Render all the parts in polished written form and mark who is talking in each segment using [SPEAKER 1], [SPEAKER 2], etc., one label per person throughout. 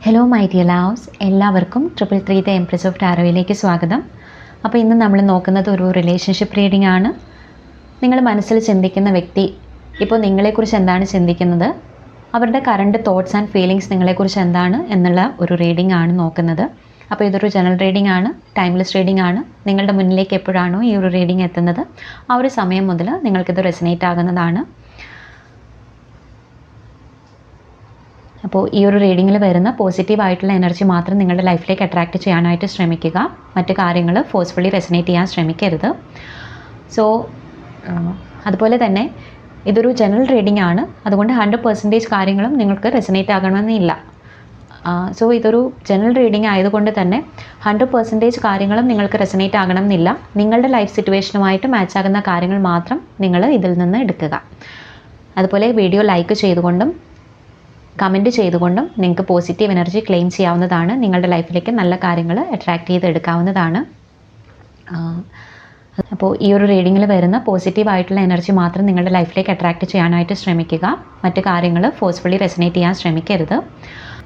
[SPEAKER 1] Hello my dear loves, എല്ലാവർക്കും 333 the empress of ടാരോയിലേക്ക് സ്വാഗതം. അപ്പോൾ ഇന്ന് നമ്മൾ നോക്കുന്നത് ഒരു റിലേഷൻഷിപ്പ് റീഡിംഗ് ആണ്. നിങ്ങൾ മനസ്സിൽ ചിന്തിക്കുന്ന വ്യക്തി ഇപ്പോൾ നിങ്ങളെക്കുറിച്ച് എന്താണ് ചിന്തിക്കുന്നത്, അവരുടെ കറണ്ട് തോട്ട്സ് ആൻഡ് ഫീലിങ്സ് നിങ്ങളെക്കുറിച്ച് എന്താണ് എന്നുള്ള ഒരു റീഡിംഗ് ആണ് നോക്കുന്നത്. അപ്പോൾ ഇതൊരു ജനറൽ റീഡിംഗ് ആണ്, ടൈംലെസ് റീഡിംഗ് ആണ്. നിങ്ങളുടെ മുന്നിലേക്ക് എപ്പോഴാണോ ഈ ഒരു റീഡിംഗ് എത്തുന്നത് ആ ഒരു സമയം മുതൽ നിങ്ങൾക്കിത് റെസനേറ്റ് ആകുന്നതാണ്. അപ്പോൾ ഈ ഒരു റീഡിങ്ങിൽ വരുന്ന പോസിറ്റീവായിട്ടുള്ള എനർജി മാത്രം നിങ്ങളുടെ ലൈഫിലേക്ക് അട്രാക്റ്റ് ചെയ്യാനായിട്ട് ശ്രമിക്കുക. മറ്റു കാര്യങ്ങൾ ഫോഴ്സ്ഫുള്ളി റെസനേറ്റ് ചെയ്യാൻ ശ്രമിക്കരുത്. സോ അതുപോലെ തന്നെ ഇതൊരു ജനറൽ റീഡിംഗ് ആണ്, അതുകൊണ്ട് 100% കാര്യങ്ങളും നിങ്ങൾക്ക് റെസനേറ്റ് ആകണമെന്നില്ല. സോ ഇതൊരു ജനറൽ റീഡിംഗ് ആയതുകൊണ്ട് തന്നെ 100% കാര്യങ്ങളും നിങ്ങൾക്ക് റെസനേറ്റ് ആകണമെന്നില്ല. നിങ്ങളുടെ ലൈഫ് സിറ്റുവേഷനുമായിട്ട് മാച്ച് ആകുന്ന കാര്യങ്ങൾ മാത്രം നിങ്ങൾ ഇതിൽ നിന്ന് എടുക്കുക. അതുപോലെ വീഡിയോ ലൈക്ക് ചെയ്തുകൊണ്ടും കമൻറ്റ് ചെയ്തുകൊണ്ടും നിങ്ങൾക്ക് പോസിറ്റീവ് എനർജി ക്ലെയിം ചെയ്യാവുന്നതാണ്. നിങ്ങളുടെ ലൈഫിലേക്ക് നല്ല കാര്യങ്ങൾ അട്രാക്റ്റ് ചെയ്തെടുക്കാവുന്നതാണ്. അപ്പോൾ ഈ ഒരു റീഡിങ്ങിൽ വരുന്ന പോസിറ്റീവായിട്ടുള്ള എനർജി മാത്രം നിങ്ങളുടെ ലൈഫിലേക്ക് അട്രാക്റ്റ് ചെയ്യാനായിട്ട് ശ്രമിക്കുക. മറ്റു കാര്യങ്ങൾ ഫോഴ്സ്ഫുള്ളി റെസനേറ്റ് ചെയ്യാൻ ശ്രമിക്കരുത്.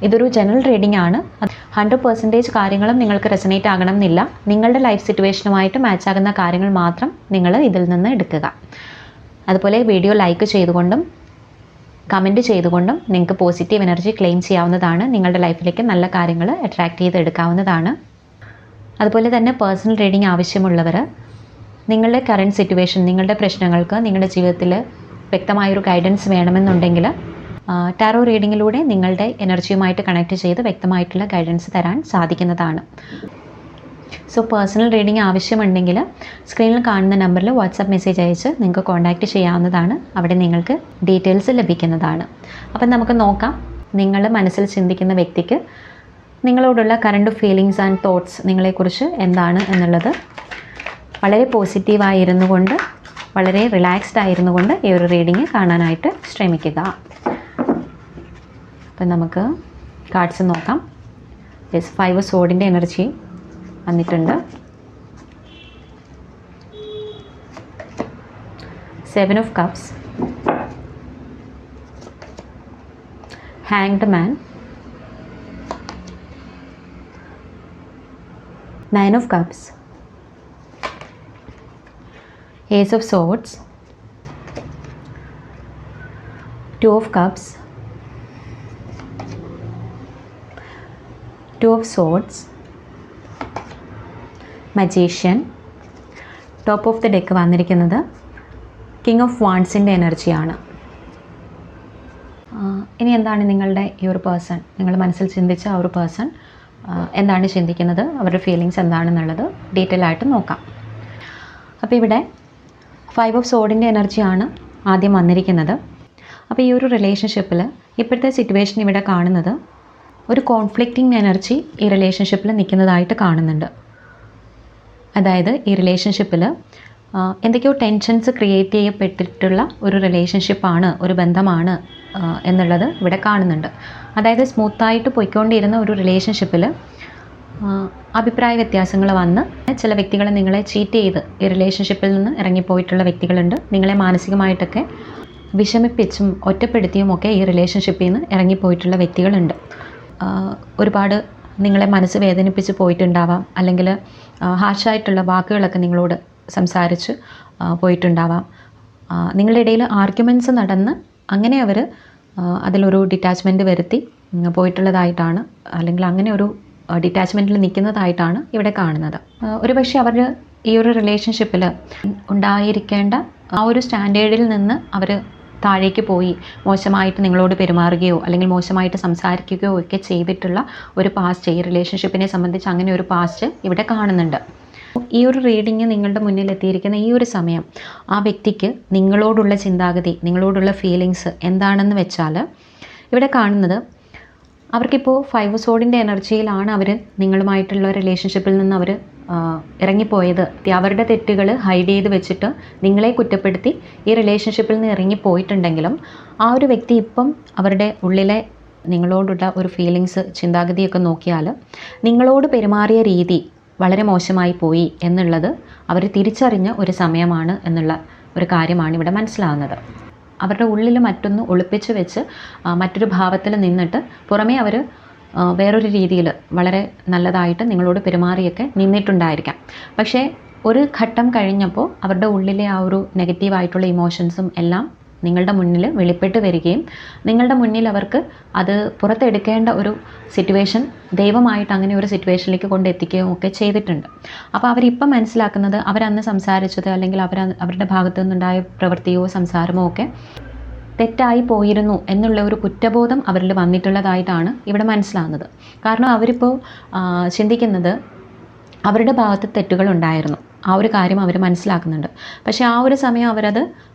[SPEAKER 1] ഇതൊരു ജനറൽ റീഡിംഗ് ആണ്, 100% കാര്യങ്ങളും നിങ്ങൾക്ക് റെസനേറ്റ് ആകണമെന്നില്ല. നിങ്ങളുടെ ലൈഫ് സിറ്റുവേഷനുമായിട്ട് മാച്ച് ആകുന്ന കാര്യങ്ങൾ മാത്രം നിങ്ങൾ ഇതിൽ നിന്ന് എടുക്കുക. അതുപോലെ വീഡിയോ ലൈക്ക് ചെയ്തുകൊണ്ടും കമൻറ്റ് ചെയ്തുകൊണ്ടും നിങ്ങൾക്ക് പോസിറ്റീവ് എനർജി ക്ലെയിം ചെയ്യാവുന്നതാണ്. നിങ്ങളുടെ ലൈഫിലേക്ക് നല്ല കാര്യങ്ങൾ അട്രാക്റ്റ് ചെയ്തെടുക്കാവുന്നതാണ്. അതുപോലെ തന്നെ പേഴ്സണൽ റീഡിംഗ് ആവശ്യമുള്ളവർ നിങ്ങളുടെ കറണ്ട് സിറ്റുവേഷൻ, നിങ്ങളുടെ പ്രശ്നങ്ങൾക്ക് നിങ്ങളുടെ ജീവിതത്തിൽ വ്യക്തമായൊരു ഗൈഡൻസ് വേണമെന്നുണ്ടെങ്കിൽ ടാരോ റീഡിങ്ങിലൂടെ നിങ്ങളുടെ എനർജിയുമായിട്ട് കണക്ട് ചെയ്ത് വ്യക്തമായിട്ടുള്ള ഗൈഡൻസ് തരാൻ സാധിക്കുന്നതാണ്. സോ പേഴ്സണൽ റീഡിംഗ് ആവശ്യമുണ്ടെങ്കിൽ സ്ക്രീനിൽ കാണുന്ന നമ്പറിൽ വാട്സാപ്പ് മെസ്സേജ് അയച്ച് നിങ്ങൾക്ക് കോൺടാക്റ്റ് ചെയ്യാവുന്നതാണ്. അവിടെ നിങ്ങൾക്ക് ഡീറ്റെയിൽസ് ലഭിക്കുന്നതാണ്. അപ്പം നമുക്ക് നോക്കാം, നിങ്ങൾ മനസ്സിൽ ചിന്തിക്കുന്ന വ്യക്തിക്ക് നിങ്ങളോടുള്ള കറണ്ട് ഫീലിങ്സ് ആൻഡ് തോട്ട്സ് നിങ്ങളെക്കുറിച്ച് എന്താണ് എന്നുള്ളത്. വളരെ പോസിറ്റീവായിരുന്നു കൊണ്ട്, വളരെ റിലാക്സ്ഡ് ആയിരുന്നു കൊണ്ട് ഈ ഒരു റീഡിങ് കാണാനായിട്ട് ശ്രമിക്കുക. അപ്പം നമുക്ക് കാർഡ്സ് നോക്കാം. 5 ഓഫ് സോർഡിൻ്റെ എനർജി വന്നിട്ടുണ്ട്. 7 of cups, hanged man, 9 of cups, ace of swords, 2 of cups, 2 of swords, magician. Top of the deck വന്നിരിക്കുന്നത് കിങ് ഓഫ് വാൺസിൻ്റെ എനർജിയാണ്. ഇനി എന്താണ് നിങ്ങളുടെ ഈ ഒരു പേഴ്സൺ, നിങ്ങൾ മനസ്സിൽ ചിന്തിച്ച ആ ഒരു പേഴ്സൺ എന്താണ് ചിന്തിക്കുന്നത്, അവരുടെ ഫീലിങ്സ് എന്താണെന്നുള്ളത് ഡീറ്റെയിൽ ആയിട്ട് നോക്കാം. അപ്പോൾ ഇവിടെ 5 ഓഫ് സോർഡിൻ്റെ എനർജിയാണ് ആദ്യം വന്നിരിക്കുന്നത്. അപ്പോൾ ഈ ഒരു റിലേഷൻഷിപ്പിൽ ഇപ്പോഴത്തെ സിറ്റുവേഷൻ ഇവിടെ കാണുന്നത് ഒരു കോൺഫ്ലിക്റ്റിംഗ് എനർജി ഈ റിലേഷൻഷിപ്പിൽ നിൽക്കുന്നതായിട്ട് കാണുന്നുണ്ട്. അതായത് ഈ റിലേഷൻഷിപ്പിൽ എന്തൊക്കെയോ ടെൻഷൻസ് ക്രിയേറ്റ് ചെയ്യപ്പെട്ടിട്ടുള്ള ഒരു റിലേഷൻഷിപ്പാണ്, ഒരു ബന്ധമാണ് എന്നുള്ളത് ഇവിടെ കാണുന്നുണ്ട്. അതായത് സ്മൂത്തായിട്ട് പോയിക്കൊണ്ടിരുന്ന ഒരു റിലേഷൻഷിപ്പിൽ അഭിപ്രായ വ്യത്യാസങ്ങൾ വന്ന് ചില വ്യക്തികൾ നിങ്ങളെ ചീറ്റ് ചെയ്ത് ഈ റിലേഷൻഷിപ്പിൽ നിന്ന് ഇറങ്ങിപ്പോയിട്ടുള്ള വ്യക്തികളുണ്ട്. നിങ്ങളെ മാനസികമായിട്ടൊക്കെ വിഷമിപ്പിച്ചും ഒറ്റപ്പെടുത്തിയും ഒക്കെ ഈ റിലേഷൻഷിപ്പിൽ നിന്ന് ഇറങ്ങിപ്പോയിട്ടുള്ള വ്യക്തികളുണ്ട്. ഒരുപാട് നിങ്ങളെ മനസ്സ് വേദനിപ്പിച്ച് പോയിട്ടുണ്ടാവാം, അല്ലെങ്കിൽ ഹാർഷായിട്ടുള്ള വാക്കുകളൊക്കെ നിങ്ങളോട് സംസാരിച്ച് പോയിട്ടുണ്ടാവാം. നിങ്ങളുടെ ഇടയിൽ ആർഗ്യുമെൻറ്റ്സ് നടന്ന് അങ്ങനെ അവർ അതിലൊരു ഡിറ്റാച്ച്മെൻറ്റ് വരുത്തി പോയിട്ടുള്ളതായിട്ടാണ്, അല്ലെങ്കിൽ അങ്ങനെ ഒരു ഡിറ്റാച്ച്മെൻറ്റിൽ നിൽക്കുന്നതായിട്ടാണ് ഇവിടെ കാണുന്നത്. ഒരുപക്ഷെ അവർ ഈ ഒരു റിലേഷൻഷിപ്പിൽ ഉണ്ടായിരിക്കേണ്ട ആ ഒരു സ്റ്റാൻഡേർഡിൽ നിന്ന് അവർ താഴേക്ക് പോയി മോശമായിട്ട് നിങ്ങളോട് പെരുമാറുകയോ അല്ലെങ്കിൽ മോശമായിട്ട് സംസാരിക്കുകയോ ഒക്കെ ചെയ്തിട്ടുള്ള ഒരു പാസ്റ്റ്, ഈ റിലേഷൻഷിപ്പിനെ സംബന്ധിച്ച് അങ്ങനെ ഒരു പാസ്റ്റ് ഇവിടെ കാണുന്നുണ്ട്. ഈ ഒരു റീഡിങ് നിങ്ങളുടെ മുന്നിൽ എത്തിയിരിക്കുന്ന ഈ ഒരു സമയം ആ വ്യക്തിക്ക് നിങ്ങളോടുള്ള ചിന്താഗതി, നിങ്ങളോടുള്ള ഫീലിങ്സ് എന്താണെന്ന് വെച്ചാൽ ഇവിടെ കാണുന്നത് അവർക്കിപ്പോൾ 5 ഓഫ് സോർഡിൻ്റെ എനർജിയിലാണ് അവർ നിങ്ങളുമായിട്ടുള്ള റിലേഷൻഷിപ്പിൽ നിന്ന് അവർ ഇറങ്ങിപ്പോയത്. അവരുടെ തെറ്റുകൾ ഹൈഡ് ചെയ്ത് വെച്ചിട്ട് നിങ്ങളെ കുറ്റപ്പെടുത്തി ഈ റിലേഷൻഷിപ്പിൽ നിന്ന് ഇറങ്ങിപ്പോയിട്ടുണ്ടെങ്കിലും ആ ഒരു വ്യക്തി ഇപ്പം അവരുടെ ഉള്ളിലെ നിങ്ങളോടുള്ള ഒരു ഫീലിങ്സ്, ചിന്താഗതിയൊക്കെ നോക്കിയാൽ നിങ്ങളോട് പെരുമാറിയ രീതി വളരെ മോശമായി പോയി എന്നുള്ളത് അവർ തിരിച്ചറിഞ്ഞ ഒരു സമയമാണ് എന്നുള്ള ഒരു കാര്യമാണ് ഇവിടെ മനസ്സിലാവുന്നത്. അവരുടെ ഉള്ളിൽ മറ്റൊന്ന് ഒളിപ്പിച്ച് വെച്ച് മറ്റൊരു ഭാവത്തിൽ നിന്നിട്ട് പുറമേ അവർ വേറൊരു രീതിയിൽ വളരെ നല്ലതായിട്ട് നിങ്ങളോട് പെരുമാറിയൊക്കെ നിന്നിട്ടുണ്ടായിരിക്കാം. പക്ഷേ ഒരു ഘട്ടം കഴിഞ്ഞപ്പോൾ അവരുടെ ഉള്ളിലെ ആ ഒരു നെഗറ്റീവായിട്ടുള്ള ഇമോഷൻസും എല്ലാം നിങ്ങളുടെ മുന്നിൽ വെളിപ്പെട്ട് വരികയും നിങ്ങളുടെ മുന്നിൽ അവർക്ക് അത് പുറത്തെടുക്കേണ്ട ഒരു സിറ്റുവേഷൻ ദൈവമായിട്ട് അങ്ങനെ ഒരു സിറ്റുവേഷനിലേക്ക് കൊണ്ടെത്തിക്കുകയും ഒക്കെ ചെയ്തിട്ടുണ്ട്. അപ്പോൾ അവരിപ്പം മനസ്സിലാക്കുന്നത് അവരന്ന് സംസാരിച്ചത് അല്ലെങ്കിൽ അവരുടെ ഭാഗത്തു നിന്നുണ്ടായ പ്രവൃത്തിയോ സംസാരമോ ഒക്കെ തെറ്റായി പോയിരുന്നു എന്നുള്ള ഒരു കുറ്റബോധം അവരിൽ വന്നിട്ടുള്ളതായിട്ടാണ് ഇവിടെ മനസ്സിലാകുന്നത്. കാരണം അവരിപ്പോൾ ചിന്തിക്കുന്നത് അവരുടെ ഭാഗത്ത് തെറ്റുകളുണ്ടായിരുന്നു, ആ ഒരു കാര്യം അവർ മനസ്സിലാക്കുന്നുണ്ട്. പക്ഷേ ആ ഒരു സമയം അവരത്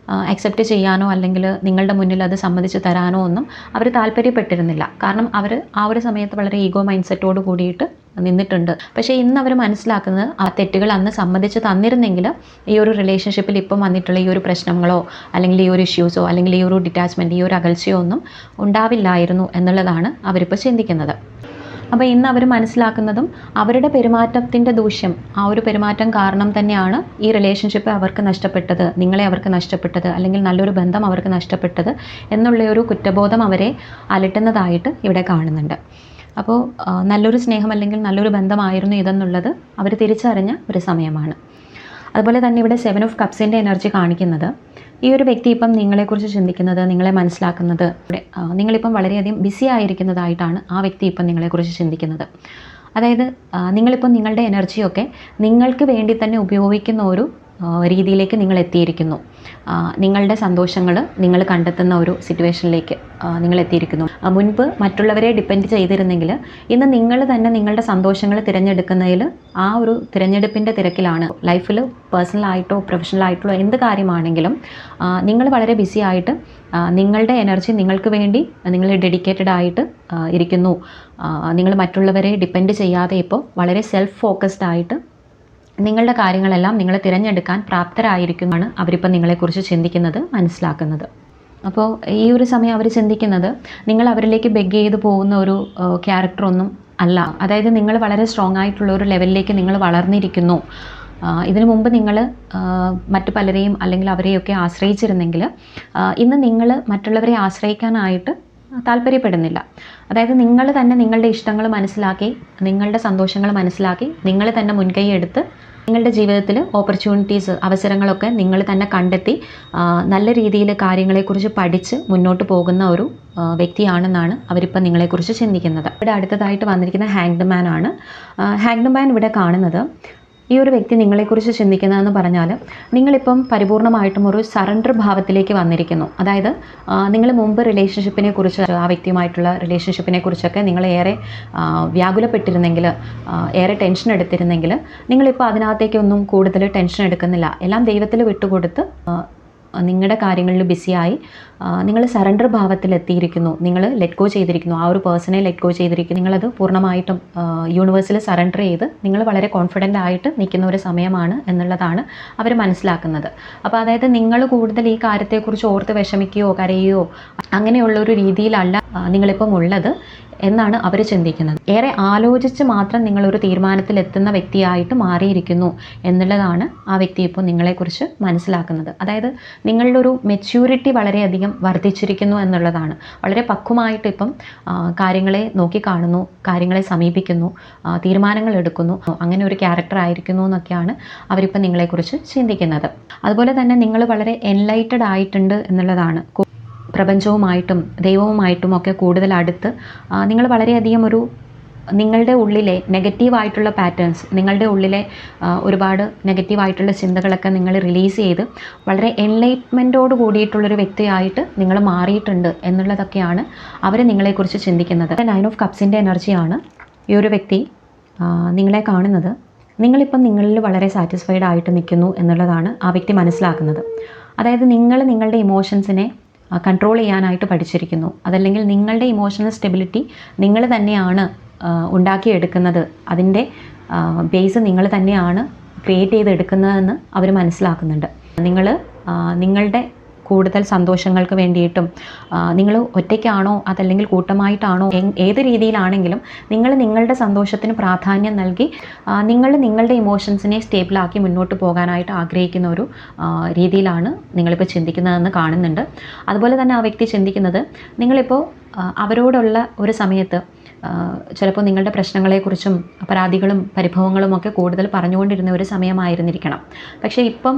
[SPEAKER 1] അക്സെപ്റ്റ് ചെയ്യാനോ അല്ലെങ്കിൽ നിങ്ങളുടെ മുന്നിൽ അത് സമ്മതിച്ച് തരാനോ ഒന്നും അവർ താല്പര്യപ്പെട്ടിരുന്നില്ല. കാരണം അവർ ആ ഒരു സമയത്ത് വളരെ ഈഗോ മൈൻഡ് സെറ്റോട് കൂടിയിട്ട് നിന്നിട്ടുണ്ട്. പക്ഷേ ഇന്ന് അവർ മനസ്സിലാക്കുന്നത് ആ തെറ്റുകൾ അന്ന് സമ്മതിച്ച് തന്നിരുന്നെങ്കിൽ ഈ ഒരു റിലേഷൻഷിപ്പിൽ ഇപ്പം വന്നിട്ടുള്ള ഈ ഒരു പ്രശ്നങ്ങളോ അല്ലെങ്കിൽ ഈ ഒരു ഇഷ്യൂസോ അല്ലെങ്കിൽ ഈ ഒരു ഡിറ്റാച്ച്മെൻറ്റ്, ഈ ഒരു അകൽച്ചയോ ഒന്നും ഉണ്ടാവില്ലായിരുന്നു എന്നുള്ളതാണ് അവരിപ്പോൾ ചിന്തിക്കുന്നത്. അപ്പോൾ ഇന്ന് അവർ മനസ്സിലാക്കുന്നതും അവരുടെ പെരുമാറ്റത്തിൻ്റെ ദൂഷ്യം, ആ ഒരു പെരുമാറ്റം കാരണം തന്നെയാണ് ഈ റിലേഷൻഷിപ്പ് അവർക്ക് നഷ്ടപ്പെട്ടത്, നിങ്ങളെ അവർക്ക് നഷ്ടപ്പെട്ടത്, അല്ലെങ്കിൽ നല്ലൊരു ബന്ധം അവർക്ക് നഷ്ടപ്പെട്ടത് എന്നുള്ള ഒരു കുറ്റബോധം അവരെ അലട്ടുന്നതായിട്ട് ഇവിടെ കാണുന്നുണ്ട്. അപ്പോൾ നല്ലൊരു സ്നേഹം അല്ലെങ്കിൽ നല്ലൊരു ബന്ധമായിരുന്നു ഇതെന്നുള്ളത് അവർ തിരിച്ചറിഞ്ഞ ഒരു സമയമാണ്. അതുപോലെ തന്നെ ഇവിടെ 7 ഓഫ് കപ്സിൻ്റെ എനർജി കാണിക്കുന്നത് ഈ ഒരു വ്യക്തി ഇപ്പം നിങ്ങളെക്കുറിച്ച് ചിന്തിക്കുന്നത്, നിങ്ങളെ മനസ്സിലാക്കുന്നത്, നിങ്ങളിപ്പം വളരെയധികം ബിസി ആയിരിക്കുന്നതായിട്ടാണ് ആ വ്യക്തി ഇപ്പം നിങ്ങളെക്കുറിച്ച് ചിന്തിക്കുന്നത്. അതായത് നിങ്ങളിപ്പം നിങ്ങളുടെ എനർജിയൊക്കെ നിങ്ങൾക്ക് വേണ്ടി തന്നെ ഉപയോഗിക്കുന്ന ഒരു രീതിയിലേക്ക് നിങ്ങൾ എത്തിയിരിക്കുന്നു. നിങ്ങളുടെ സന്തോഷങ്ങൾ നിങ്ങൾ കണ്ടെത്തുന്ന ഒരു സിറ്റുവേഷനിലേക്ക് നിങ്ങൾ എത്തിയിരിക്കുന്നു. മുൻപ് മറ്റുള്ളവരെ ഡിപ്പെൻഡ് ചെയ്തിരുന്നെങ്കിൽ ഇന്ന് നിങ്ങൾ തന്നെ നിങ്ങളുടെ സന്തോഷങ്ങൾ തിരഞ്ഞെടുക്കുന്നതിൽ ആ ഒരു തിരഞ്ഞെടുപ്പിൻ്റെ തിരക്കിലാണ്. ലൈഫിൽ പേഴ്സണലായിട്ടോ പ്രൊഫഷണലായിട്ടോ എന്ത് കാര്യമാണെങ്കിലും നിങ്ങൾ വളരെ ബിസി ആയിട്ട് നിങ്ങളുടെ എനർജി നിങ്ങൾക്ക് വേണ്ടി നിങ്ങൾ ഡെഡിക്കേറ്റഡ് ആയിട്ട് ഇരിക്കുന്നു. നിങ്ങൾ മറ്റുള്ളവരെ ഡിപ്പെൻഡ് ചെയ്യാതെ ഇപ്പോൾ വളരെ സെൽഫ് ഫോക്കസ്ഡ് ആയിട്ട് നിങ്ങളുടെ കാര്യങ്ങളെല്ലാം നിങ്ങൾ തിരഞ്ഞെടുക്കാൻ പ്രാപ്തരായിരിക്കുന്നതാണ് അവരിപ്പോൾ നിങ്ങളെക്കുറിച്ച് ചിന്തിക്കുന്നത്, മനസ്സിലാക്കുന്നത്. അപ്പോൾ ഈ ഒരു സമയം അവർ ചിന്തിക്കുന്നത് നിങ്ങൾ അവരിലേക്ക് ബെഗ് ചെയ്ത് പോകുന്ന ഒരു ക്യാരക്ടറൊന്നും അല്ല. അതായത് നിങ്ങൾ വളരെ സ്ട്രോങ് ആയിട്ടുള്ള ഒരു ലെവലിലേക്ക് നിങ്ങൾ വളർന്നിരിക്കുന്നു. ഇതിനു മുമ്പ് നിങ്ങൾ മറ്റു പലരെയും അല്ലെങ്കിൽ അവരെയൊക്കെ ആശ്രയിച്ചിരുന്നെങ്കിൽ ഇന്ന് നിങ്ങൾ മറ്റുള്ളവരെ ആശ്രയിക്കാനായിട്ട് താല്പര്യപ്പെടുന്നില്ല. അതായത് നിങ്ങൾ തന്നെ നിങ്ങളുടെ ഇഷ്ടങ്ങൾ മനസ്സിലാക്കി, നിങ്ങളുടെ സന്തോഷങ്ങൾ മനസ്സിലാക്കി, നിങ്ങൾ തന്നെ മുൻകൈ എടുത്ത് നിങ്ങളുടെ ജീവിതത്തിൽ ഓപ്പർച്യൂണിറ്റീസ്, അവസരങ്ങളൊക്കെ നിങ്ങൾ തന്നെ കണ്ടെത്തി നല്ല രീതിയിൽ കാര്യങ്ങളെക്കുറിച്ച് പഠിച്ച് മുന്നോട്ട് പോകുന്ന ഒരു വ്യക്തിയാണെന്നാണ് അവരിപ്പോൾ നിങ്ങളെക്കുറിച്ച് ചിന്തിക്കുന്നത്. ഇവിടെ അടുത്തതായിട്ട് വന്നിരിക്കുന്ന ഹാങ്ഡ് മാൻ ആണ്. ഹാങ്ഡ് മാൻ ഇവിടെ കാണുന്നത് ഈ ഒരു വ്യക്തി നിങ്ങളെക്കുറിച്ച് ചിന്തിക്കുന്നതെന്ന് പറഞ്ഞാൽ നിങ്ങളിപ്പം പരിപൂർണമായിട്ടും ഒരു സറണ്ടർ ഭാവത്തിലേക്ക് വന്നിരിക്കുന്നു. അതായത് നിങ്ങൾ മുമ്പ് റിലേഷൻഷിപ്പിനെ കുറിച്ച്, ആ വ്യക്തിയുമായിട്ടുള്ള റിലേഷൻഷിപ്പിനെ കുറിച്ചൊക്കെ നിങ്ങൾ ഏറെ വ്യാകുലപ്പെട്ടിരുന്നെങ്കിൽ, ഏറെ ടെൻഷൻ എടുത്തിരുന്നെങ്കിൽ നിങ്ങളിപ്പോൾ അതിനകത്തേക്കൊന്നും കൂടുതൽ ടെൻഷൻ എടുക്കുന്നില്ല. എല്ലാം ദൈവത്തിൽ വിട്ടുകൊടുത്ത് നിങ്ങളുടെ കാര്യങ്ങളിൽ ബിസിയായി നിങ്ങൾ സറണ്ടർ ഭാവത്തിലെത്തിയിരിക്കുന്നു. നിങ്ങൾ ലെറ്റ് ഗോ ചെയ്തിരിക്കുന്നു, ആ ഒരു പേഴ്സണെ ലെറ്റ് ഗോ ചെയ്തിരിക്കുന്നു. നിങ്ങളത് പൂർണ്ണമായിട്ടും യൂണിവേഴ്സിൽ സറണ്ടർ ചെയ്ത് നിങ്ങൾ വളരെ കോൺഫിഡൻ്റ് ആയിട്ട് നിൽക്കുന്ന ഒരു സമയമാണ് എന്നുള്ളതാണ് അവർ മനസ്സിലാക്കുന്നത്. അപ്പോൾ അതായത് നിങ്ങൾ കൂടുതൽ ഈ കാര്യത്തെക്കുറിച്ച് ഓർത്ത് വിഷമിക്കുകയോ കരയുകയോ അങ്ങനെയുള്ളൊരു രീതിയിലല്ല നിങ്ങളിപ്പം ഉള്ളത് എന്നാണ് അവർ ചിന്തിക്കുന്നത്. ഏറെ ആലോചിച്ച് മാത്രം നിങ്ങളൊരു തീരുമാനത്തിലെത്തുന്ന വ്യക്തിയായിട്ട് മാറിയിരിക്കുന്നു എന്നുള്ളതാണ് ആ വ്യക്തി ഇപ്പോൾ നിങ്ങളെക്കുറിച്ച് മനസ്സിലാക്കുന്നത്. അതായത് നിങ്ങളുടെ ഒരു മെച്യൂരിറ്റി വളരെയധികം വർദ്ധിച്ചിരിക്കുന്നു എന്നുള്ളതാണ്. വളരെ പക്വമായിട്ട് ഇപ്പം കാര്യങ്ങളെ നോക്കിക്കാണുന്നു, കാര്യങ്ങളെ സമീപിക്കുന്നു, തീരുമാനങ്ങൾ എടുക്കുന്നു, അങ്ങനെ ഒരു ക്യാരക്ടർ ആയിരിക്കുന്നു എന്നൊക്കെയാണ് അവരിപ്പം നിങ്ങളെക്കുറിച്ച് ചിന്തിക്കുന്നത്. അതുപോലെ തന്നെ നിങ്ങൾ വളരെ എൻലൈറ്റഡ് ആയിട്ടുണ്ട് എന്നുള്ളതാണ്. പ്രപഞ്ചവുമായിട്ടും ദൈവവുമായിട്ടും ഒക്കെ കൂടുതൽ അടുത്ത് നിങ്ങൾ വളരെയധികം ഒരു നിങ്ങളുടെ ഉള്ളിലെ നെഗറ്റീവായിട്ടുള്ള പാറ്റേൺസ്, നിങ്ങളുടെ ഉള്ളിലെ ഒരുപാട് നെഗറ്റീവായിട്ടുള്ള ചിന്തകളൊക്കെ നിങ്ങൾ റിലീസ് ചെയ്ത് വളരെ എൻലൈറ്റ്മെൻറ്റോട് കൂടിയിട്ടുള്ളൊരു വ്യക്തിയായിട്ട് നിങ്ങൾ മാറിയിട്ടുണ്ട് എന്നുള്ളതൊക്കെയാണ് അവർ നിങ്ങളെക്കുറിച്ച് ചിന്തിക്കുന്നത്. 9 ഓഫ് കപ്സിൻ്റെ എനർജിയാണ് ഈ ഒരു വ്യക്തി നിങ്ങളെ കാണുന്നത്. നിങ്ങളിപ്പം നിങ്ങളിൽ വളരെ സാറ്റിസ്ഫൈഡ് ആയിട്ട് നിൽക്കുന്നു എന്നുള്ളതാണ് ആ വ്യക്തി മനസ്സിലാക്കുന്നത്. അതായത് നിങ്ങൾ നിങ്ങളുടെ ഇമോഷൻസിനെ കൺട്രോൾ ചെയ്യാനായിട്ട് പഠിച്ചിരിക്കുന്നു. അതല്ലെങ്കിൽ നിങ്ങളുടെ ഇമോഷണൽ സ്റ്റെബിലിറ്റി നിങ്ങൾ തന്നെയാണ് ഉണ്ടാക്കിയെടുക്കുന്നത്, അതിൻ്റെ ബേസ് നിങ്ങൾ തന്നെയാണ് ക്രിയേറ്റ് ചെയ്തെടുക്കുന്നതെന്ന് അവർ മനസ്സിലാക്കുന്നുണ്ട്. നിങ്ങളുടെ കൂടുതൽ സന്തോഷങ്ങൾക്ക് വേണ്ടിയിട്ടും നിങ്ങൾ ഒറ്റയ്ക്കാണോ അതല്ലെങ്കിൽ കൂട്ടമായിട്ടാണോ ഏത് രീതിയിലാണെങ്കിലും നിങ്ങൾ നിങ്ങളുടെ സന്തോഷത്തിന് പ്രാധാന്യം നൽകി നിങ്ങളുടെ ഇമോഷൻസിനെ സ്റ്റേബിളാക്കി മുന്നോട്ട് പോകാനായിട്ട് ആഗ്രഹിക്കുന്ന ഒരു രീതിയിലാണ് നിങ്ങളിപ്പോൾ ചിന്തിക്കുന്നതെന്ന് കാണുന്നുണ്ട്. അതുപോലെ തന്നെ ആ വ്യക്തി ചിന്തിക്കുന്നത് നിങ്ങളിപ്പോൾ അവരോടുള്ള ഒരു സമയത്ത് ചിലപ്പോൾ നിങ്ങളുടെ പ്രശ്നങ്ങളെക്കുറിച്ചും പരാതികളും പരിഭവങ്ങളും ഒക്കെ കൂടുതൽ പറഞ്ഞുകൊണ്ടിരുന്ന ഒരു സമയമായിരുന്നിരിക്കണം. പക്ഷേ ഇപ്പം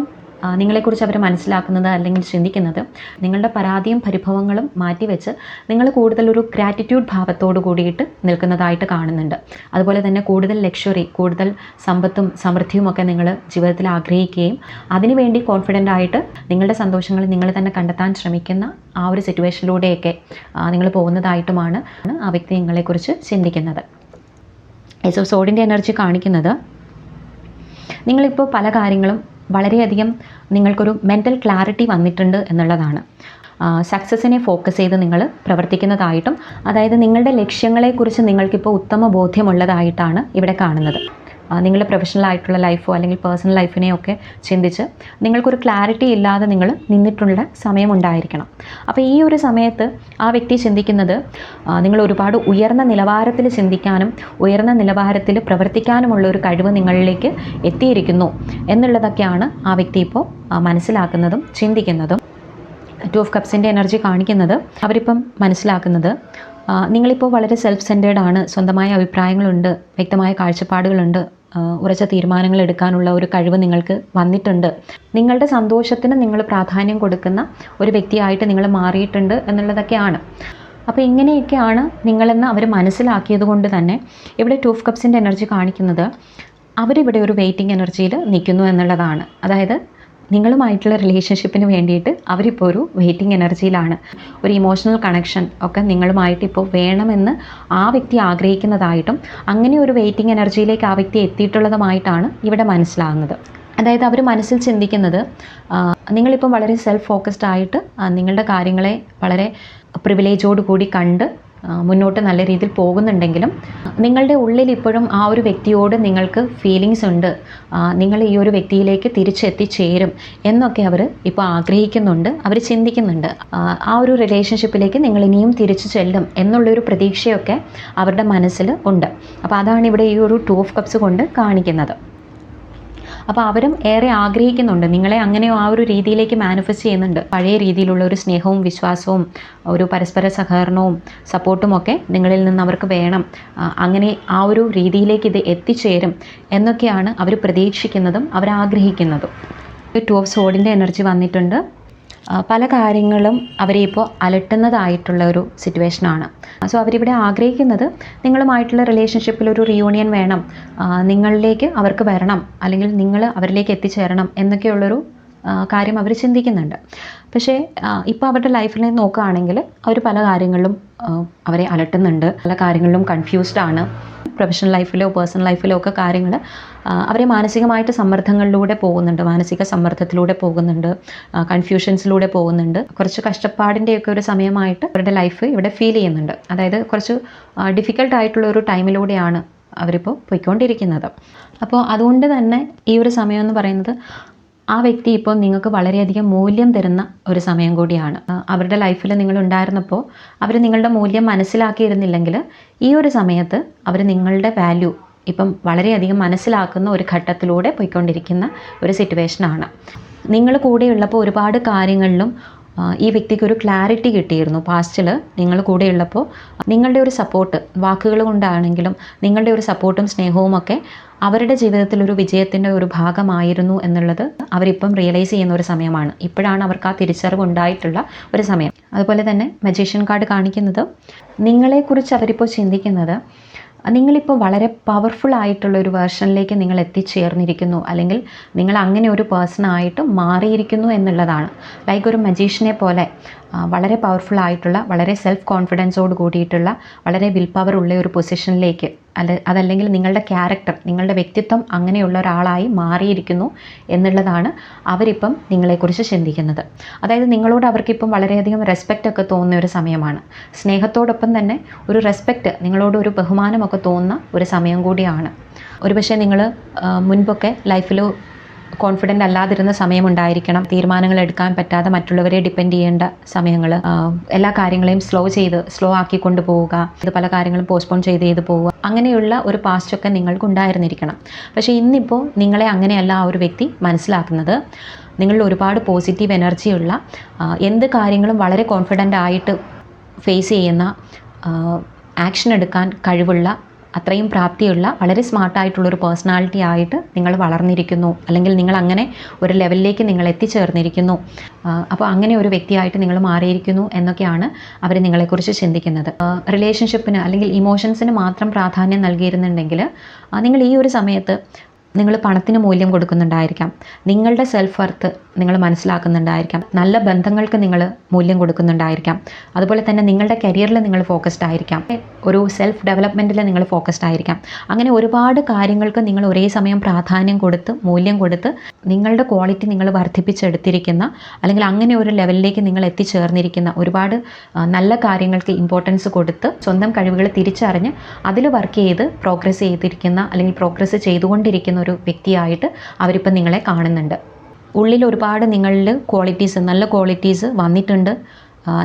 [SPEAKER 1] നിങ്ങളെക്കുറിച്ച് അവർ മനസ്സിലാക്കുന്നത് അല്ലെങ്കിൽ ചിന്തിക്കുന്നത് നിങ്ങളുടെ പരാതിയും പരിഭവങ്ങളും മാറ്റിവെച്ച് നിങ്ങൾ കൂടുതലൊരു ഗ്രാറ്റിറ്റ്യൂഡ് ഭാവത്തോട് കൂടിയിട്ട് നിൽക്കുന്നതായിട്ട് കാണുന്നുണ്ട്. അതുപോലെ തന്നെ കൂടുതൽ ലക്ഷറി, കൂടുതൽ സമ്പത്തും സമൃദ്ധിയും ഒക്കെ നിങ്ങൾ ജീവിതത്തിൽ ആഗ്രഹിക്കുകയും അതിനുവേണ്ടി കോൺഫിഡൻ്റ് ആയിട്ട് നിങ്ങളുടെ സന്തോഷങ്ങൾ നിങ്ങൾ തന്നെ കണ്ടെത്താൻ ശ്രമിക്കുന്ന ആ ഒരു സിറ്റുവേഷനിലൂടെയൊക്കെ നിങ്ങൾ പോകുന്നതായിട്ടുമാണ് ആ വ്യക്തി നിങ്ങളെക്കുറിച്ച് ചിന്തിക്കുന്നത്. ഏസ് ഓഫ് സോഡിൻ്റെ എനർജി കാണിക്കുന്നത് നിങ്ങളിപ്പോൾ പല കാര്യങ്ങളും വളരെയധികം നിങ്ങൾക്കൊരു മെൻ്റൽ ക്ലാരിറ്റി വന്നിട്ടുണ്ട് എന്നുള്ളതാണ്. സക്സസ്സിനെ ഫോക്കസ് ചെയ്ത് നിങ്ങൾ പ്രവർത്തിക്കുന്നതായിട്ടും, അതായത് നിങ്ങളുടെ ലക്ഷ്യങ്ങളെക്കുറിച്ച് നിങ്ങൾക്കിപ്പോൾ ഉത്തമ ബോധ്യമുള്ളതായിട്ടാണ് ഇവിടെ കാണുന്നത്. നിങ്ങളുടെ പ്രൊഫഷണൽ ആയിട്ടുള്ള ലൈഫോ അല്ലെങ്കിൽ പേഴ്സണൽ ലൈഫിനെയൊക്കെ ചിന്തിച്ച് നിങ്ങൾക്കൊരു ക്ലാരിറ്റി ഇല്ലാതെ നിങ്ങൾ നിന്നിട്ടുള്ള സമയമുണ്ടായിരിക്കണം. അപ്പോൾ ഈ ഒരു സമയത്ത് ആ വ്യക്തി ചിന്തിക്കുന്നത് നിങ്ങൾ ഒരുപാട് ഉയർന്ന നിലവാരത്തിൽ ചിന്തിക്കാനും ഉയർന്ന നിലവാരത്തിൽ പ്രവർത്തിക്കാനുമുള്ള ഒരു കഴിവ് നിങ്ങളിലേക്ക് എത്തിയിരിക്കുന്നു എന്നുള്ളതൊക്കെയാണ് ആ വ്യക്തി ഇപ്പോൾ മനസ്സിലാക്കുന്നതും ചിന്തിക്കുന്നതും. 2 ഓഫ് കപ്സിൻ്റെ എനർജി കാണിക്കുന്നത് അവരിപ്പം മനസ്സിലാക്കുന്നത് നിങ്ങളിപ്പോൾ വളരെ സെൽഫ് സെൻറ്റേർഡ് ആണ്, സ്വന്തമായ അഭിപ്രായങ്ങളുണ്ട്, വ്യക്തമായ കാഴ്ചപ്പാടുകളുണ്ട്, ഉറച്ച തീരുമാനങ്ങൾ എടുക്കാനുള്ള ഒരു കഴിവ് നിങ്ങൾക്ക് വന്നിട്ടുണ്ട്, നിങ്ങളുടെ സന്തോഷത്തിന് നിങ്ങൾ പ്രാധാന്യം കൊടുക്കുന്ന ഒരു വ്യക്തിയായിട്ട് നിങ്ങൾ മാറിയിട്ടുണ്ട് എന്നുള്ളതൊക്കെയാണ്. അപ്പോൾ ഇങ്ങനെയൊക്കെയാണ് നിങ്ങളെന്ന് അവർ മനസ്സിലാക്കിയത് കൊണ്ട് തന്നെ ഇവിടെ 2 ഓഫ് കപ്സിൻ്റെ എനർജി കാണിക്കുന്നത് അവരിവിടെ ഒരു വെയിറ്റിംഗ് എനർജിയിൽ നിൽക്കുന്നു എന്നുള്ളതാണ്. അതായത് നിങ്ങളുമായിട്ടുള്ള റിലേഷൻഷിപ്പിന് വേണ്ടിയിട്ട് അവരിപ്പോൾ ഒരു വെയിറ്റിംഗ് എനർജിയിലാണ്. ഒരു ഇമോഷണൽ കണക്ഷൻ ഒക്കെ നിങ്ങളുമായിട്ട് ഇപ്പോൾ വേണമെന്ന് ആ വ്യക്തി ആഗ്രഹിക്കുന്നതായിട്ടും അങ്ങനെ ഒരു വെയിറ്റിംഗ് എനർജിയിലേക്ക് ആ വ്യക്തി എത്തിയിട്ടുള്ളതുമായിട്ടാണ് ഇവിടെ മനസ്സിലാകുന്നത്. അതായത് അവർ മനസ്സിൽ ചിന്തിക്കുന്നത് നിങ്ങളിപ്പം വളരെ സെൽഫ് ഫോക്കസ്ഡ് ആയിട്ട് നിങ്ങളുടെ കാര്യങ്ങളെ വളരെ പ്രിവിലേജോട് കൂടി കണ്ട് മുന്നോട്ട് നല്ല രീതിയിൽ പോകുന്നുണ്ടെങ്കിലും നിങ്ങളുടെ ഉള്ളിൽ ഇപ്പോഴും ആ ഒരു വ്യക്തിയോട് നിങ്ങൾക്ക് ഫീലിങ്സ് ഉണ്ട്, നിങ്ങൾ ഈ ഒരു വ്യക്തിയിലേക്ക് തിരിച്ചെത്തിച്ചേരും എന്നൊക്കെ അവർ ഇപ്പോൾ ആഗ്രഹിക്കുന്നുണ്ട്, അവർ ചിന്തിക്കുന്നുണ്ട്. ആ ഒരു റിലേഷൻഷിപ്പിലേക്ക് നിങ്ങൾ ഇനിയും തിരിച്ചു ചെല്ലും എന്നുള്ളൊരു പ്രതീക്ഷയൊക്കെ അവരുടെ മനസ്സിൽ ഉണ്ട്. അപ്പോൾ അതാണ് ഇവിടെ ഈ ഒരു 2 ഓഫ് കപ്സ് കൊണ്ട് കാണിക്കുന്നത്. അപ്പോൾ അവരും ഏറെ ആഗ്രഹിക്കുന്നുണ്ട്, നിങ്ങളെ അങ്ങനെ ആ ഒരു രീതിയിലേക്ക് മാനിഫെസ്റ്റ് ചെയ്യുന്നുണ്ട്. പഴയ രീതിയിലുള്ള ഒരു സ്നേഹവും വിശ്വാസവും ഒരു പരസ്പര സഹകരണവും സപ്പോർട്ടും ഒക്കെ നിങ്ങളിൽ നിന്ന് അവർക്ക് വേണം, അങ്ങനെ ആ ഒരു രീതിയിലേക്ക് ഇത് എത്തിച്ചേരും എന്നൊക്കെയാണ് അവർ പ്രതീക്ഷിക്കുന്നതും അവരാഗ്രഹിക്കുന്നതും. 2 ഓഫ് സോഡിൻ്റെ എനർജി വന്നിട്ടുണ്ട്. പല കാര്യങ്ങളും അവരെ ഇപ്പോൾ അലട്ടുന്നതായിട്ടുള്ള ഒരു സിറ്റുവേഷനാണ്. സോ അവരിവിടെ ആഗ്രഹിക്കുന്നത് നിങ്ങളുമായിട്ടുള്ള റിലേഷൻഷിപ്പിൽ ഒരു റിയൂണിയൻ വേണം, നിങ്ങളിലേക്ക് അവർക്ക് വരണം, അല്ലെങ്കിൽ നിങ്ങൾ അവരിലേക്ക് എത്തിച്ചേരണം എന്നൊക്കെയുള്ളൊരു കാര്യം അവർ ചിന്തിക്കുന്നുണ്ട്. പക്ഷേ ഇപ്പോൾ അവരുടെ ലൈഫിൽ നോക്കുകയാണെങ്കിൽ അവർ പല കാര്യങ്ങളിലും അവരെ അലട്ടുന്നുണ്ട്, പല കാര്യങ്ങളിലും കൺഫ്യൂസ്ഡ് ആണ്. പ്രൊഫഷണൽ ലൈഫിലോ പേഴ്സണൽ ലൈഫിലോ ഒക്കെ കാര്യങ്ങൾ അവരെ മാനസികമായിട്ട് സമ്മർദ്ദങ്ങളിലൂടെ പോകുന്നുണ്ട്, മാനസിക സമ്മർദ്ദത്തിലൂടെ പോകുന്നുണ്ട്, കൺഫ്യൂഷൻസിലൂടെ പോകുന്നുണ്ട്. കുറച്ച് കഷ്ടപ്പാടിൻ്റെയൊക്കെ ഒരു സമയമായിട്ട് അവരുടെ ലൈഫ് ഇവിടെ ഫീൽ ചെയ്യുന്നുണ്ട്. അതായത് കുറച്ച് ഡിഫിക്കൽട്ടായിട്ടുള്ള ഒരു ടൈമിലൂടെയാണ് അവരിപ്പോൾ പോയിക്കൊണ്ടിരിക്കുന്നത്. അപ്പോൾ അതുകൊണ്ട് തന്നെ ഈ ഒരു സമയം എന്ന് പറയുന്നത് ആ വ്യക്തി ഇപ്പോൾ നിങ്ങൾക്ക് വളരെയധികം മൂല്യം തരുന്ന ഒരു സമയം കൂടിയാണ്. അവരുടെ ലൈഫിൽ നിങ്ങളുണ്ടായിരുന്നപ്പോൾ അവർ നിങ്ങളുടെ മൂല്യം മനസ്സിലാക്കിയിരുന്നില്ലെങ്കിൽ ഈ ഒരു സമയത്ത് അവർ നിങ്ങളുടെ വാല്യൂ ഇപ്പം വളരെയധികം മനസ്സിലാക്കുന്ന ഒരു ഘട്ടത്തിലൂടെ പോയിക്കൊണ്ടിരിക്കുന്ന ഒരു സിറ്റുവേഷനാണ്. നിങ്ങൾ കൂടെയുള്ളപ്പോൾ ഒരുപാട് കാര്യങ്ങളിലും ഈ വ്യക്തിക്ക് ഒരു ക്ലാരിറ്റി കിട്ടിയിരുന്നു. പാസ്റ്റിൽ നിങ്ങൾ കൂടെയുള്ളപ്പോൾ നിങ്ങളുടെ ഒരു സപ്പോർട്ട്, വാക്കുകൾ കൊണ്ടാണെങ്കിലും നിങ്ങളുടെ ഒരു സപ്പോർട്ടും സ്നേഹവും ഒക്കെ അവരുടെ ജീവിതത്തിൽ ഒരു വിജയത്തിൻ്റെ ഒരു ഭാഗമായിരുന്നു എന്നുള്ളത് അവരിപ്പം റിയലൈസ് ചെയ്യുന്ന ഒരു സമയമാണ്. ഇപ്പോഴാണ് അവർക്ക് ആ തിരിച്ചറിവ് ഉണ്ടായിട്ടുള്ള ഒരു സമയം. അതുപോലെ തന്നെ മജീഷ്യൻ കാർഡ് കാണിക്കുന്നത് നിങ്ങളെക്കുറിച്ച് അവരിപ്പോൾ ചിന്തിക്കുന്നത് നിങ്ങളിപ്പോൾ വളരെ പവർഫുൾ ആയിട്ടുള്ള ഒരു വേർഷനിലേക്ക് നിങ്ങൾ എത്തിച്ചേർന്നിരിക്കുന്നു, അല്ലെങ്കിൽ നിങ്ങൾ അങ്ങനെ ഒരു പേഴ്സണായിട്ട് മാറിയിരിക്കുന്നു എന്നുള്ളതാണ്. ലൈക്ക് ഒരു മജീഷ്യനെ പോലെ വളരെ പവർഫുൾ ആയിട്ടുള്ള, വളരെ സെൽഫ് കോൺഫിഡൻസോട് കൂടിയിട്ടുള്ള, വളരെ വിൽ പവർ ഉള്ള ഒരു പൊസിഷനിലേക്ക് അതല്ലെങ്കിൽ നിങ്ങളുടെ ക്യാരക്ടർ, നിങ്ങളുടെ വ്യക്തിത്വം അങ്ങനെയുള്ള ഒരാളായി മാറിയിരിക്കുന്നു എന്നുള്ളതാണ് അവരിപ്പം നിങ്ങളെക്കുറിച്ച് ചിന്തിക്കുന്നത്. അതായത് നിങ്ങളോട് അവർക്കിപ്പം വളരെയധികം റെസ്പെക്റ്റ് ഒക്കെ തോന്നുന്ന ഒരു സമയമാണ്. സ്നേഹത്തോടൊപ്പം തന്നെ ഒരു റെസ്പെക്റ്റ്, നിങ്ങളോട് ഒരു ബഹുമാനമൊക്കെ തോന്നുന്ന ഒരു സമയം കൂടിയാണ്. ഒരുപക്ഷെ നിങ്ങൾ മുൻപൊക്കെ ലൈഫിൽ കോൺഫിഡൻ്റ് അല്ലാതിരുന്ന സമയമുണ്ടായിരിക്കണം. തീരുമാനങ്ങൾ എടുക്കാൻ പറ്റാതെ മറ്റുള്ളവരെ ഡിപ്പെൻഡ് ചെയ്യേണ്ട സമയങ്ങൾ, എല്ലാ കാര്യങ്ങളെയും സ്ലോ ആക്കിക്കൊണ്ട് പോവുക, ഇത് പല കാര്യങ്ങളും പോസ്റ്റ്പോൺ ചെയ്ത് പോവുക, അങ്ങനെയുള്ള ഒരു പാസ്റ്റൊക്കെ നിങ്ങൾക്കുണ്ടായിരുന്നിരിക്കണം. പക്ഷേ ഇന്നിപ്പോൾ നിങ്ങളെ അങ്ങനെയല്ല ആ ഒരു വ്യക്തി മനസ്സിലാക്കുന്നത്. നിങ്ങളിൽ ഒരുപാട് പോസിറ്റീവ് എനർജിയുള്ള, എന്ത് കാര്യങ്ങളും വളരെ കോൺഫിഡൻ്റ് ആയിട്ട് ഫേസ് ചെയ്യുന്ന, ആക്ഷൻ എടുക്കാൻ കഴിവുള്ള, അത്രയും പ്രാപ്തിയുള്ള, വളരെ സ്മാർട്ടായിട്ടുള്ളൊരു പേഴ്സണാലിറ്റി ആയിട്ട് നിങ്ങൾ വളർന്നിരിക്കുന്നു, അല്ലെങ്കിൽ നിങ്ങൾ അങ്ങനെ ഒരു ലെവലിലേക്ക് നിങ്ങൾ എത്തിച്ചേർന്നിരിക്കുന്നു. അപ്പോൾ അങ്ങനെ ഒരു വ്യക്തിയായിട്ട് നിങ്ങൾ മാറിയിരിക്കുന്നു എന്നൊക്കെയാണ് അവർ നിങ്ങളെക്കുറിച്ച് ചിന്തിക്കുന്നത്. റിലേഷൻഷിപ്പിന് അല്ലെങ്കിൽ ഇമോഷൻസിന് മാത്രം പ്രാധാന്യം നൽകിയിരുന്നുണ്ടെങ്കിൽ നിങ്ങൾ ഈ ഒരു സമയത്ത് നിങ്ങൾ പണത്തിന് മൂല്യം കൊടുക്കുന്നുണ്ടായിരിക്കാം, നിങ്ങളുടെ സെൽഫ് വർത്ത് നിങ്ങൾ മനസ്സിലാക്കുന്നുണ്ടായിരിക്കാം, നല്ല ബന്ധങ്ങൾക്ക് നിങ്ങൾ മൂല്യം കൊടുക്കുന്നുണ്ടായിരിക്കാം, അതുപോലെ തന്നെ നിങ്ങളുടെ കരിയറിൽ നിങ്ങൾ ഫോക്കസ്ഡ് ആയിരിക്കാം, ഒരു സെൽഫ് ഡെവലപ്മെൻറ്റിൽ നിങ്ങൾ ഫോക്കസ്ഡ് ആയിരിക്കാം. അങ്ങനെ ഒരുപാട് കാര്യങ്ങൾക്ക് നിങ്ങൾ ഒരേ സമയം പ്രാധാന്യം കൊടുത്ത്, മൂല്യം കൊടുത്ത്, നിങ്ങളുടെ ക്വാളിറ്റി നിങ്ങൾ വർദ്ധിപ്പിച്ചെടുത്തിരിക്കുന്ന, അല്ലെങ്കിൽ അങ്ങനെ ഒരു ലെവലിലേക്ക് നിങ്ങൾ എത്തിച്ചേർന്നിരിക്കുന്ന, ഒരുപാട് നല്ല കാര്യങ്ങൾക്ക് ഇമ്പോർട്ടൻസ് കൊടുത്ത് സ്വന്തം കഴിവുകൾ തിരിച്ചറിഞ്ഞ് അതിൽ വർക്ക് ചെയ്ത് പ്രോഗ്രസ് ചെയ്തിരിക്കുന്ന, അല്ലെങ്കിൽ പ്രോഗ്രസ് ചെയ്തുകൊണ്ടിരിക്കുന്ന ഒരു വ്യക്തിയായിട്ട് അവരിപ്പം നിങ്ങളെ കാണുന്നുണ്ട്. ഉള്ളിൽ ഒരുപാട് നിങ്ങളിൽ ക്വാളിറ്റീസ്, നല്ല ക്വാളിറ്റീസ് വന്നിട്ടുണ്ട്.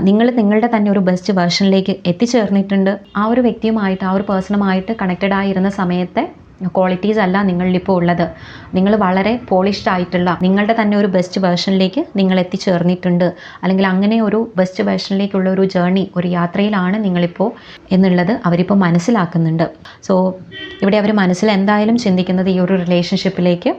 [SPEAKER 1] നിങ്ങൾ നിങ്ങളുടെ തന്നെ ഒരു ബെസ്റ്റ് വേർഷനിലേക്ക് എത്തിച്ചേർന്നിട്ടുണ്ട്. ആ ഒരു വ്യക്തിയുമായിട്ട്, ആ ഒരു പേഴ്സണുമായിട്ട് കണക്റ്റഡ് ആയിരുന്ന സമയത്തെ ക്വാളിറ്റീസ് അല്ല നിങ്ങളിലിപ്പോൾ ഉള്ളത്. നിങ്ങൾ വളരെ പോളിഷ്ഡ് ആയിട്ടുള്ള നിങ്ങളുടെ തന്നെ ഒരു ബെസ്റ്റ് വേർഷനിലേക്ക് നിങ്ങൾ എത്തിച്ചേർന്നിട്ടുണ്ട്, അല്ലെങ്കിൽ അങ്ങനെ ഒരു ബെസ്റ്റ് വേർഷനിലേക്കുള്ള ഒരു ജേർണി, ഒരു യാത്രയിലാണ് നിങ്ങളിപ്പോൾ എന്നുള്ളത് അവരിപ്പോൾ മനസ്സിലാക്കുന്നുണ്ട്. സോ ഇവിടെ അവർ മനസ്സിൽ എന്തായാലും ചിന്തിക്കുന്നത് ഈ ഒരു റിലേഷൻഷിപ്പിലേക്ക്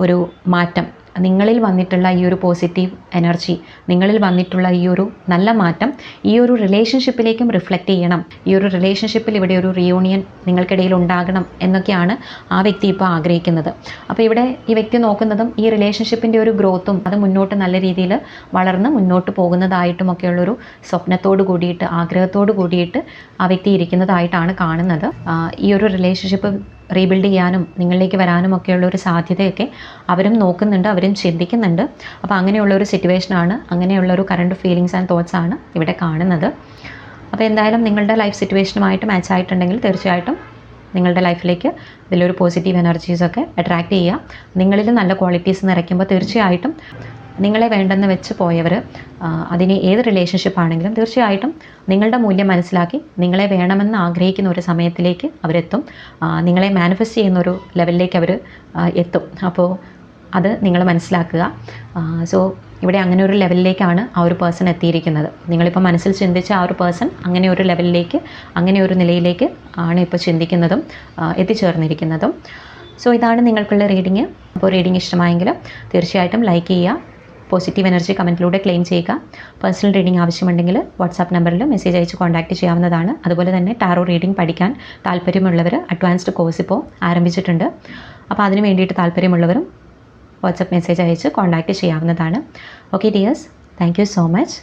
[SPEAKER 1] ഒരു മാറ്റം, നിങ്ങളിൽ വന്നിട്ടുള്ള ഈ ഒരു പോസിറ്റീവ് എനർജി, നിങ്ങളിൽ വന്നിട്ടുള്ള ഈ ഒരു നല്ല മാറ്റം ഈ ഒരു റിലേഷൻഷിപ്പിലേക്കും റിഫ്ലക്റ്റ് ചെയ്യണം. ഈ ഒരു റിലേഷൻഷിപ്പിൽ ഇവിടെ ഒരു റിയൂണിയൻ നിങ്ങൾക്കിടയിൽ ഉണ്ടാകണം എന്നൊക്കെയാണ് ആ വ്യക്തി ഇപ്പോൾ ആഗ്രഹിക്കുന്നത്. അപ്പോൾ ഇവിടെ ഈ വ്യക്തി നോക്കുന്നതും ഈ റിലേഷൻഷിപ്പിൻ്റെ ഒരു ഗ്രോത്തും അത് മുന്നോട്ട് നല്ല രീതിയിൽ വളർന്ന് മുന്നോട്ട് പോകുന്നതായിട്ടുമൊക്കെയുള്ളൊരു സ്വപ്നത്തോട് കൂടിയിട്ട്, ആഗ്രഹത്തോട് കൂടിയിട്ട് ആ വ്യക്തി ഇരിക്കുന്നതായിട്ടാണ് കാണുന്നത്. ഈ ഒരു റിലേഷൻഷിപ്പ് റീബിൽഡ് ചെയ്യാനും നിങ്ങളിലേക്ക് വരാനും ഒക്കെയുള്ള ഒരു സാധ്യതയൊക്കെ അവരും നോക്കുന്നുണ്ട്, അവരും ചിന്തിക്കുന്നുണ്ട്. അപ്പോൾ അങ്ങനെയുള്ളൊരു സിറ്റുവേഷനാണ്, അങ്ങനെയുള്ളൊരു കറണ്ട് ഫീലിങ്സ് ആൻഡ് തോട്ട്സ് ആണ് ഇവിടെ കാണുന്നത്. അപ്പോൾ എന്തായാലും നിങ്ങളുടെ ലൈഫ് സിറ്റുവേഷനുമായിട്ട് മാച്ച് ആയിട്ടുണ്ടെങ്കിൽ തീർച്ചയായിട്ടും നിങ്ങളുടെ ലൈഫിലേക്ക് ഇതിലൊരു പോസിറ്റീവ് എനർജീസൊക്കെ അട്രാക്റ്റ് ചെയ്യുക. നിങ്ങളിൽ നല്ല ക്വാളിറ്റീസ് നിറയ്ക്കുമ്പോൾ തീർച്ചയായിട്ടും നിങ്ങളെ വേണ്ടെന്ന് വെച്ച് പോയവർ, അതിന് ഏത് റിലേഷൻഷിപ്പ് ആണെങ്കിലും തീർച്ചയായിട്ടും നിങ്ങളുടെ മൂല്യം മനസ്സിലാക്കി നിങ്ങളെ വേണമെന്ന് ആഗ്രഹിക്കുന്ന ഒരു സമയത്തിലേക്ക് അവരെത്തും. നിങ്ങളെ മാനിഫെസ്റ്റ് ചെയ്യുന്ന ഒരു ലെവലിലേക്ക് അവർ എത്തും. അപ്പോൾ അത് നിങ്ങൾ മനസ്സിലാക്കുക. സോ ഇവിടെ അങ്ങനെ ഒരു ലെവലിലേക്കാണ് ആ ഒരു പേഴ്സൺ എത്തിയിരിക്കുന്നത്. നിങ്ങളിപ്പോൾ മനസ്സിൽ ചിന്തിച്ച ആ ഒരു പേഴ്സൺ അങ്ങനെ ഒരു ലെവലിലേക്ക്, അങ്ങനെ ഒരു നിലയിലേക്ക് ആണ് ഇപ്പോൾ ചിന്തിക്കുന്നതും എത്തിച്ചേർന്നിരിക്കുന്നതും. സോ ഇതാണ് നിങ്ങൾക്കുള്ള റീഡിങ്. അപ്പോൾ റീഡിങ് ഇഷ്ടമായെങ്കിൽ തീർച്ചയായിട്ടും ലൈക്ക് ചെയ്യുക, പോസിറ്റീവ് എനർജി കമൻറ്റിലൂടെ ക്ലെയിം ചെയ്യുക. പേഴ്സണൽ റീഡിംഗ് ആവശ്യമുണ്ടെങ്കിൽ വാട്സാപ്പ് നമ്പറിൽ മെസ്സേജ് അയച്ച് കോൺടാക്റ്റ് ചെയ്യാവുന്നതാണ്. അതുപോലെ തന്നെ ടാറോ റീഡിംഗ് പഠിക്കാൻ താല്പര്യമുള്ളവർ അഡ്വാൻസ്ഡ് കോഴ്സ് ഇപ്പോൾ ആരംഭിച്ചിട്ടുണ്ട്. അപ്പോൾ അതിന് വേണ്ടിയിട്ട് താല്പര്യമുള്ളവരും വാട്സാപ്പ് മെസ്സേജ് അയച്ച് കോൺടാക്റ്റ് ചെയ്യാവുന്നതാണ്. Okay dears, thank you so much.